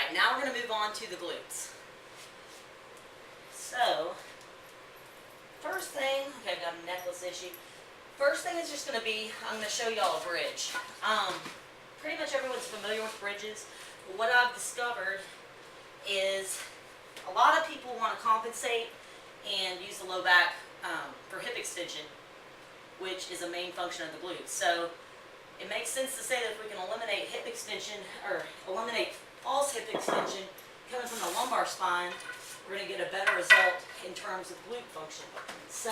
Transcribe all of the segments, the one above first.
Alright, now we're going to move on to the glutes. So, first thing, okay, I've got a necklace issue. First thing is just going to be, I'm going to show y'all a bridge. Pretty much everyone's familiar with bridges. But what I've discovered is a lot of people want to compensate and use the low back for hip extension, which is a main function of the glutes. So it makes sense to say that if we can eliminate hip extension, or eliminate false hip extension coming from the lumbar spine, we're going to get a better result in terms of glute function. So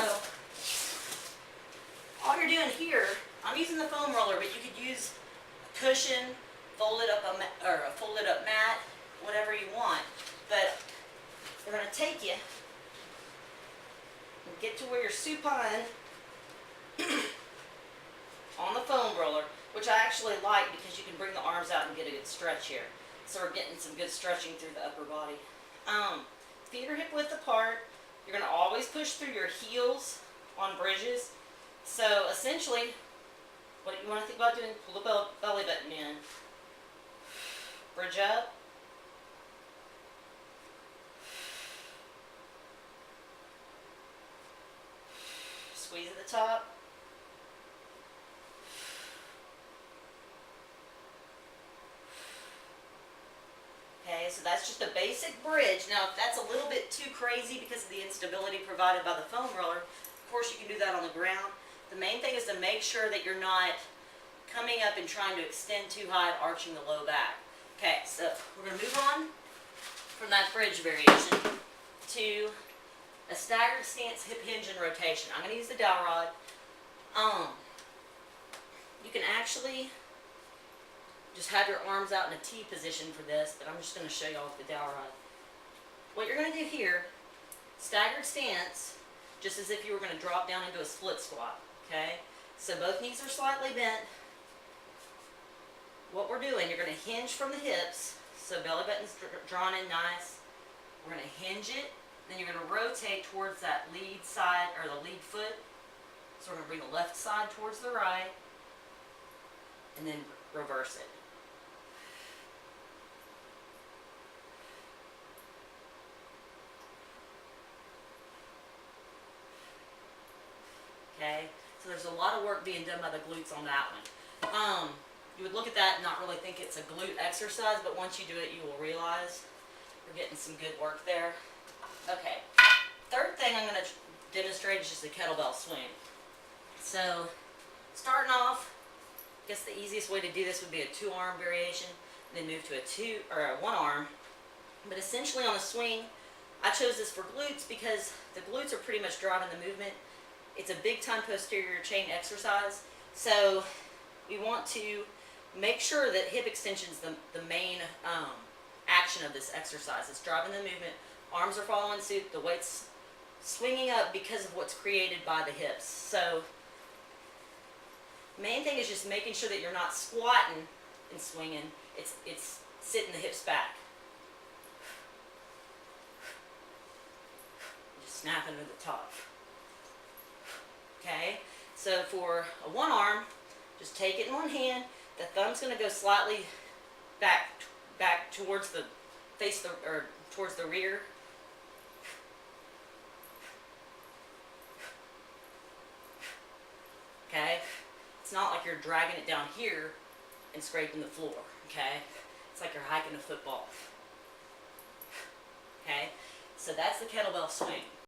all you're doing here, I'm using the foam roller, but you could use a cushion, folded up a folded up mat, whatever you want. But we're going to take you and get to where you're supine on the foam roller, which I actually like because you can bring the arms out and get a good stretch here. So we're getting some good stretching through the upper body. Feet are hip width apart. You're going to always push through your heels on bridges. So essentially, what you want to think about doing, pull the belly button in. Bridge up. Squeeze at the top. Okay, so that's just a basic bridge. Now, if that's a little bit too crazy because of the instability provided by the foam roller, of course you can do that on the ground. The main thing is to make sure that you're not coming up and trying to extend too high and arching the low back. Okay, so we're going to move on from that bridge variation to a staggered stance hip hinge and rotation. I'm going to use the dowel rod. You can actually just have your arms out in a T position for this, but I'm just going to show y'all with the dowel rod. What you're going to do here, staggered stance, just as if you were going to drop down into a split squat. Okay, so both knees are slightly bent. What we're doing, you're going to hinge from the hips, so belly button's drawn in nice. We're going to hinge it, then you're going to rotate towards that lead side, or the lead foot. So we're going to bring the left side towards the right, and then reverse it. Okay, so there's a lot of work being done by the glutes on that one. You would look at that and not really think it's a glute exercise, but once you do it, you will realize you're getting some good work there. Okay, third thing I'm going to demonstrate is just a kettlebell swing. So, starting off, I guess the easiest way to do this would be a 2-arm variation, and then move to a 1-arm. But essentially on a swing, I chose this for glutes because the glutes are pretty much driving the movement. It's a big time posterior chain exercise, so we want to make sure that hip extension is the main action of this exercise. It's driving the movement. Arms are following suit. The weight's swinging up because of what's created by the hips. So main thing is just making sure that you're not squatting and swinging. It's sitting the hips back. Just snapping to the top. Okay, so for a 1-arm, just take it in one hand. The thumb's going to go slightly back towards the towards the rear. Okay, it's not like you're dragging it down here and scraping the floor. Okay, it's like you're hiking a football. Okay, so that's the kettlebell swing.